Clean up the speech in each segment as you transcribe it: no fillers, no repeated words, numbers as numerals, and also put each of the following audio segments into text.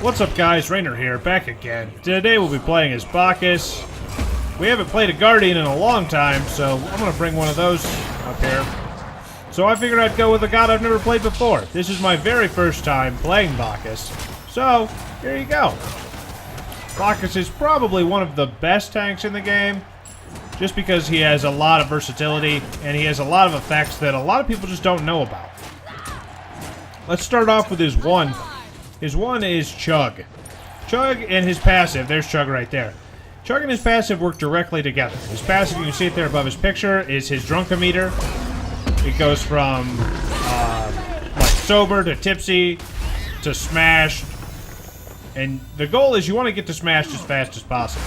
What's up guys, Rainer here, back again. Today we'll be playing as Bacchus. We haven't played a Guardian in a long time, so I'm going to bring one of those up here. So I figured I'd go with a god I've never played before. This is my very first time playing Bacchus. So, here you go. Bacchus is probably one of the best tanks in the game, just because he has a lot of versatility, and he has a lot of effects that a lot of people just don't know about. Let's start off with his one. His one is Chug. Chug and his passive, there's Chug right there. Chug and his passive work directly together. His passive, you can see it there above his picture, is his drunkometer. It goes from like sober to tipsy to smashed. And the goal is you want to get to smashed as fast as possible,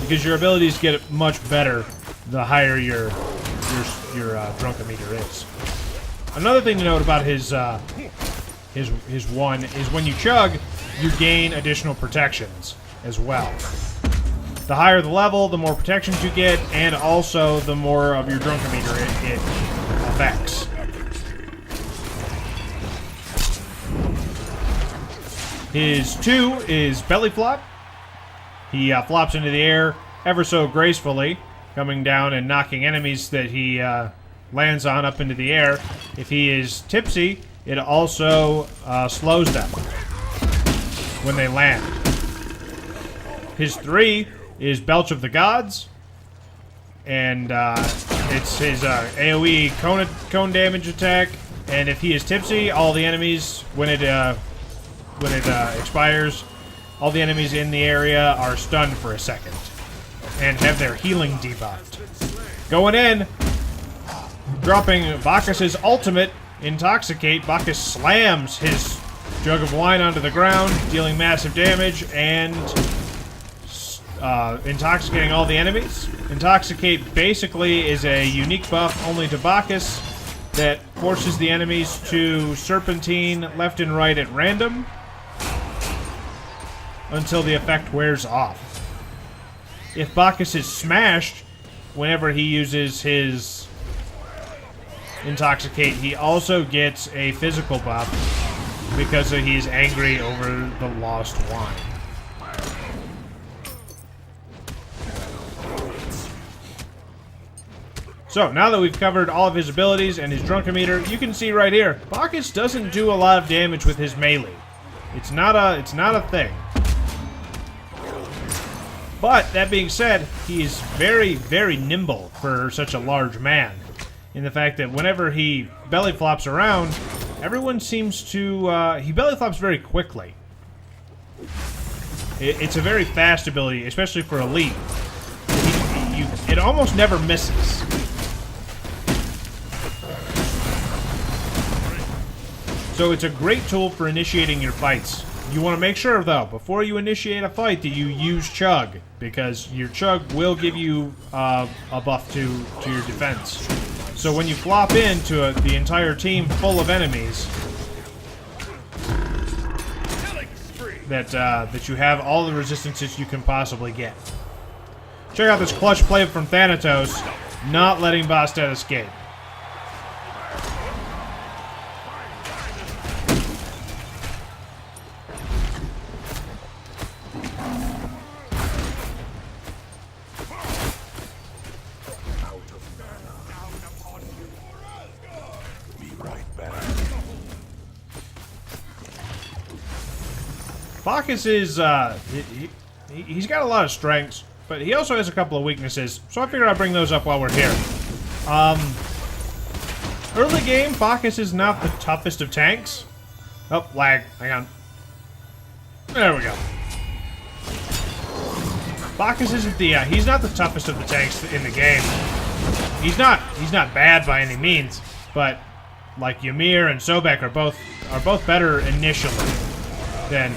because your abilities get much better the higher your drunkometer is. Another thing to note about his one is when you chug, you gain additional protections as well. The higher the level, the more protections you get, and also the more of your drunkometer it affects. His 2 is belly flop. He flops into the air ever so gracefully, coming down and knocking enemies that he lands on up into the air. If he is tipsy, it also slows them when they land. His 3 is Belch of the Gods, and it's his AoE cone damage attack. And if he is tipsy, all the enemies, when it expires, all the enemies in the area are stunned for a second and have their healing debuffed. Going in, dropping Bacchus's ultimate, Intoxicate. Bacchus slams his jug of wine onto the ground, dealing massive damage and intoxicating all the enemies. Intoxicate basically is a unique buff only to Bacchus that forces the enemies to serpentine left and right at random until the effect wears off. If Bacchus is smashed whenever he uses his Intoxicate, he also gets a physical buff because he's angry over the lost wine. So, now that we've covered all of his abilities and his drunkometer, you can see right here, Bacchus doesn't do a lot of damage with his melee. It's not a thing. But, that being said, he's very, very nimble for such a large man. In the fact that whenever he belly flops around, everyone seems to... he belly flops very quickly. It's a very fast ability, especially for elite. It almost never misses. So it's a great tool for initiating your fights. You want to make sure, though, before you initiate a fight, that you use Chug, because your Chug will give you a buff to your defense. So when you flop into the entire team full of enemies, that you have all the resistances you can possibly get. Check out this clutch play from Thanatos, not letting Bastet escape. Bacchus is, he's got a lot of strengths, but he also has a couple of weaknesses, so I figured I'd bring those up while we're here. Early game, Bacchus is not the toughest of tanks. Oh, lag. Hang on. There we go. Bacchus isn't the, he's not the toughest of the tanks in the game. He's not bad by any means, but like Ymir and Sobek are both better initially than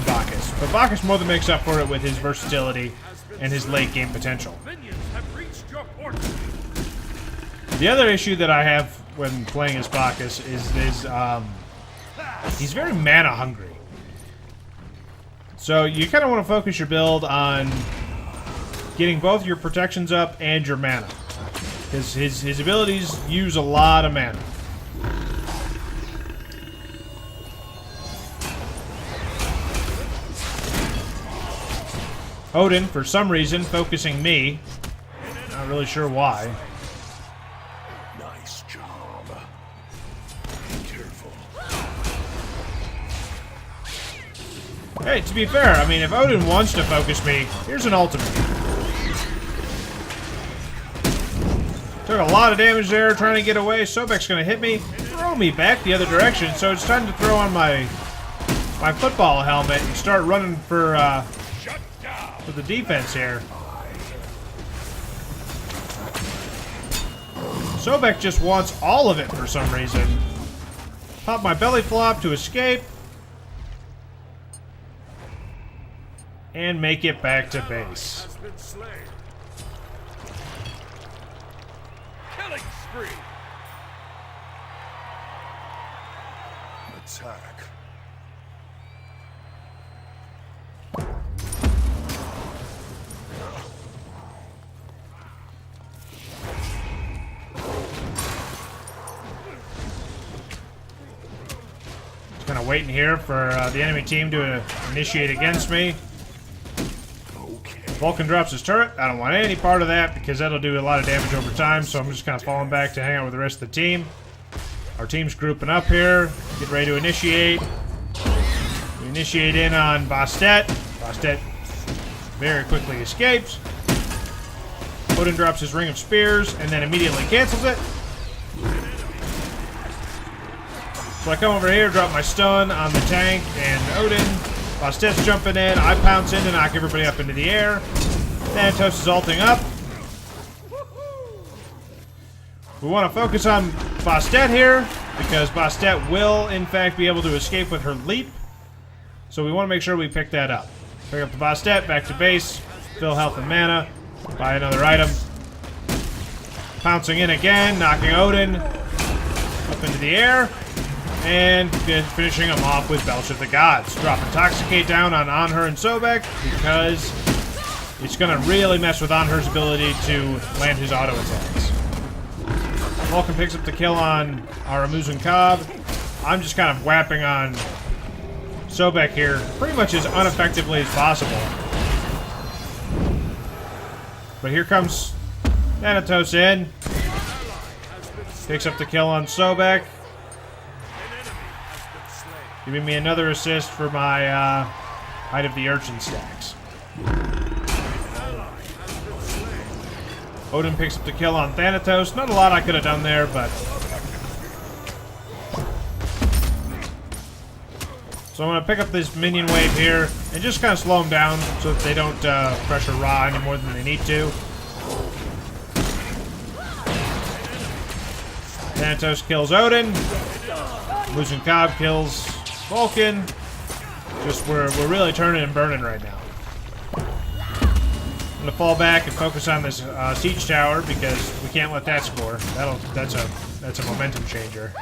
Bacchus. But Bacchus more than makes up for it with his versatility and his late game potential. The other issue that I have when playing as Bacchus is he's very mana hungry. So you kind of want to focus your build on getting both your protections up and your mana, because his abilities use a lot of mana. Odin, for some reason, focusing me. Not really sure why. Nice job. Careful. Hey, to be fair, I mean, if Odin wants to focus me, here's an ultimate. Took a lot of damage there, trying to get away. Sobek's gonna hit me, throw me back the other direction, so it's time to throw on my football helmet and start running for the defense here. Sobek just wants all of it for some reason. Pop my belly flop to escape. And make it back to base. Killing spree. Attack. Just kind of waiting here for the enemy team to initiate against me. Vulcan drops his turret. I don't want any part of that because that'll do a lot of damage over time, so I'm just kind of falling back to hang out with the rest of the team. Our team's grouping up here. Get ready to initiate. We initiate in on Bastet. Bastet very quickly escapes. Odin drops his ring of spears and then immediately cancels it. So I come over here, drop my stun on the tank and Odin. Bastet's jumping in, I pounce in to knock everybody up into the air. Thanatos is ulting up. We want to focus on Bastet here, because Bastet will, in fact, be able to escape with her leap. So we want to make sure we pick that up. Pick up the Bastet, back to base, fill health and mana, buy another item. Pouncing in again, knocking Odin up into the air. And finishing him off with Belch of the Gods. Drop Intoxicate down on Anhur and Sobek because it's going to really mess with Anhur's ability to land his auto attacks. Vulcan picks up the kill on our Amuzin Cobb. I'm just kind of whapping on Sobek here pretty much as ineffectively as possible. But here comes Thanatos in. Picks up the kill on Sobek. Giving me another assist for my Height of the Urchin stacks. Odin picks up the kill on Thanatos. Not a lot I could have done there, but... So I'm going to pick up this minion wave here and just kind of slow them down so that they don't pressure Ra any more than they need to. Thanatos kills Odin. Amuzin Cobb kills Vulcan. Just we're really turning and burning right now. I'm gonna fall back and focus on this siege tower because we can't let that score. That's a momentum changer.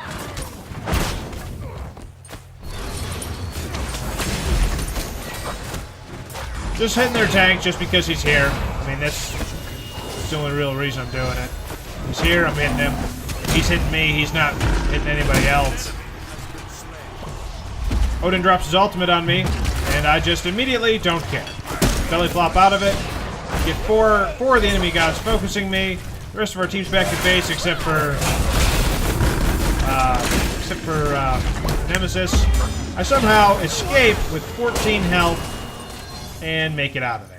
Just hitting their tank just because he's here. I mean that's the only real reason I'm doing it. He's here, I'm hitting him. He's hitting me, he's not hitting anybody else. Odin drops his ultimate on me, and I just immediately don't care. Belly flop out of it. Get four of the enemy gods focusing me. The rest of our team's back to base except for Nemesis. I somehow escape with 14 health and make it out of there.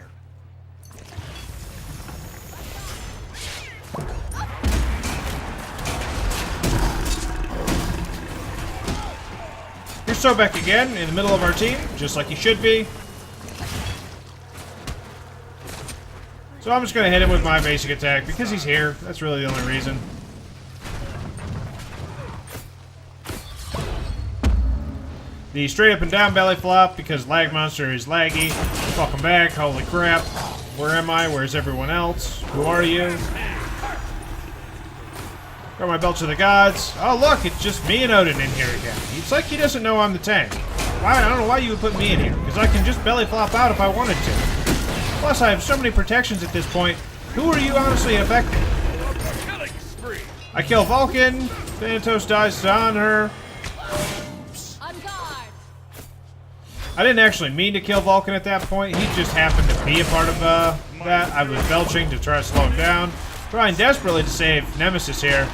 Here's Sobek again, in the middle of our team, just like he should be. So I'm just going to hit him with my basic attack, because he's here. That's really the only reason. The straight up and down belly flop, because Lag Monster is laggy. Welcome back, holy crap. Where am I? Where's everyone else? Who are you? Got my Belch of the Gods. Oh, look, it's just me and Odin in here again. It's like he doesn't know I'm the tank. Why? I don't know why you would put me in here, because I can just belly flop out if I wanted to. Plus, I have so many protections at this point. Who are you honestly affecting? I kill Vulcan. Thanatos dies to Anhur. I didn't actually mean to kill Vulcan at that point. He just happened to be a part of that. I was belching to try to slow him down. Trying desperately to save Nemesis here.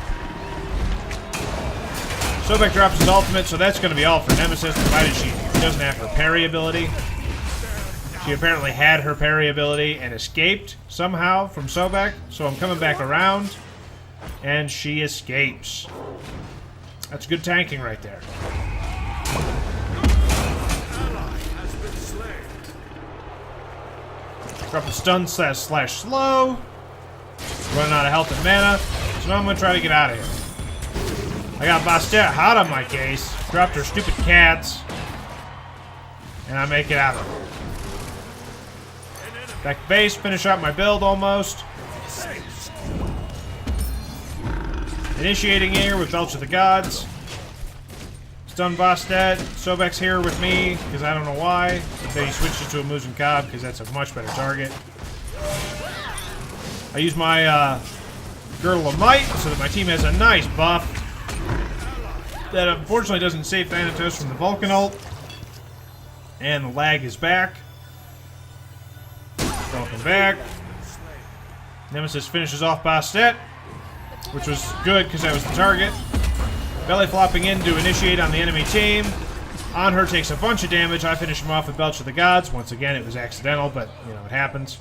Sobek drops his ultimate, so that's going to be all for Nemesis, provided she doesn't have her parry ability. She apparently had her parry ability and escaped somehow from Sobek, so I'm coming back around, and she escapes. That's good tanking right there. Drop the stun slash slow. Running out of health and mana, so now I'm going to try to get out of here. I got Bastet hot on my case, dropped her stupid cats, and I make it out of here. Back to base, finish out my build almost. Initiating here with Belch of the Gods. Stun Bastet. Sobek's here with me, because I don't know why. Then he switched it to a Muzen Cobb, because that's a much better target. I use my Girdle of Might, so that my team has a nice buff. That unfortunately doesn't save Thanatos from the Vulcan ult. And the lag is back. Welcome back. Nemesis finishes off Bastet, which was good because that was the target. Belly flopping in to initiate on the enemy team. On her takes a bunch of damage. I finish him off with Belch of the Gods. Once again, it was accidental, but you know, it happens.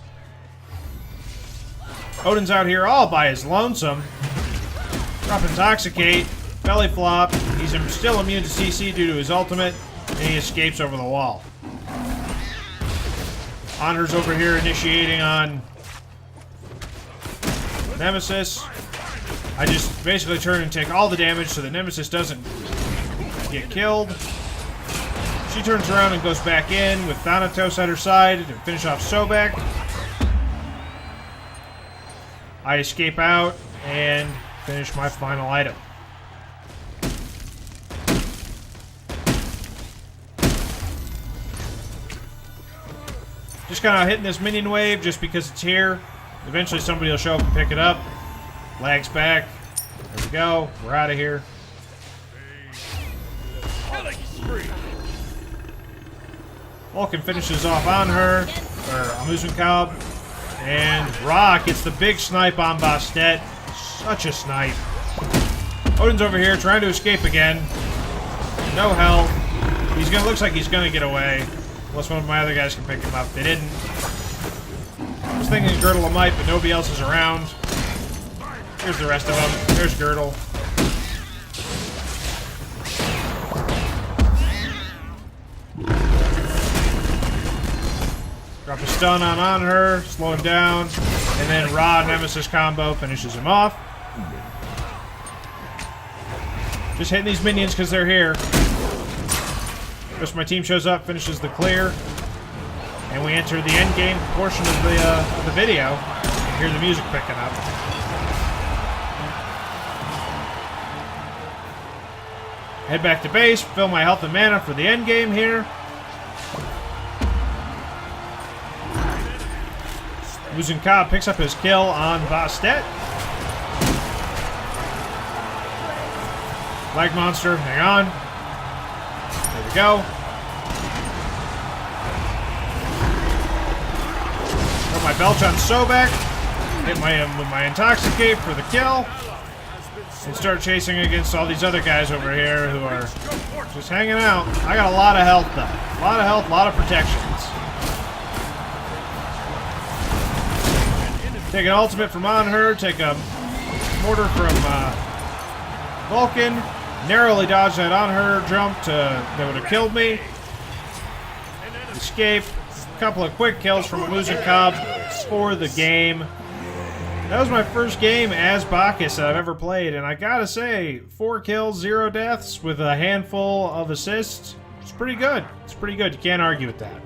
Odin's out here all by his lonesome. Drop Intoxicate. Belly flop. He's still immune to CC due to his ultimate, and he escapes over the wall. Honor's over here initiating on Nemesis. I just basically turn and take all the damage so that Nemesis doesn't get killed. She turns around and goes back in with Thanatos at her side to finish off Sobek. I escape out and finish my final item. Just kind of hitting this minion wave just because it's here. Eventually somebody will show up and pick it up. Lags back. There we go. We're out of here. Vulcan finishes off on her, or Muzen Cobb. And Ra gets the big snipe on Bastet. Such a snipe. Odin's over here trying to escape again. No health. Looks like he's gonna get away. Unless one of my other guys can pick him up. They didn't. I was thinking Girdle of Might, but nobody else is around. Here's the rest of them. There's Girdle. Drop a stun on her, slow him down, and then Ra Nemesis combo finishes him off. Just hitting these minions because they're here. Just my team shows up, finishes the clear, and we enter the end game portion of the video. You can hear the music picking up. Head back to base, fill my health and mana for the end game here. Muzen Cobb picks up his kill on Bastet. Flag monster, hang on. There we go. Throw my Belch on Sobek. Hit with my Intoxicate for the kill. And start chasing against all these other guys over here who are just hanging out. I got a lot of health though. A lot of health, a lot of protections. Take an ultimate from on her, take a mortar from Vulcan, narrowly dodge that on her jump that would have killed me. Escape, a couple of quick kills from a Muzen Cobb for the game. That was my first game as Bacchus that I've ever played, and I gotta say, 4 kills, 0 deaths with a handful of assists. It's pretty good. It's pretty good. You can't argue with that.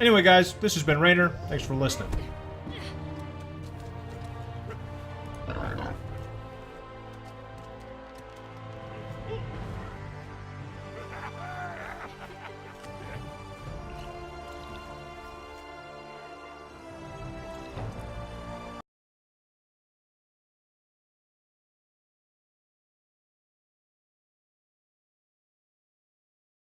Anyway, guys, this has been Rainer. Thanks for listening.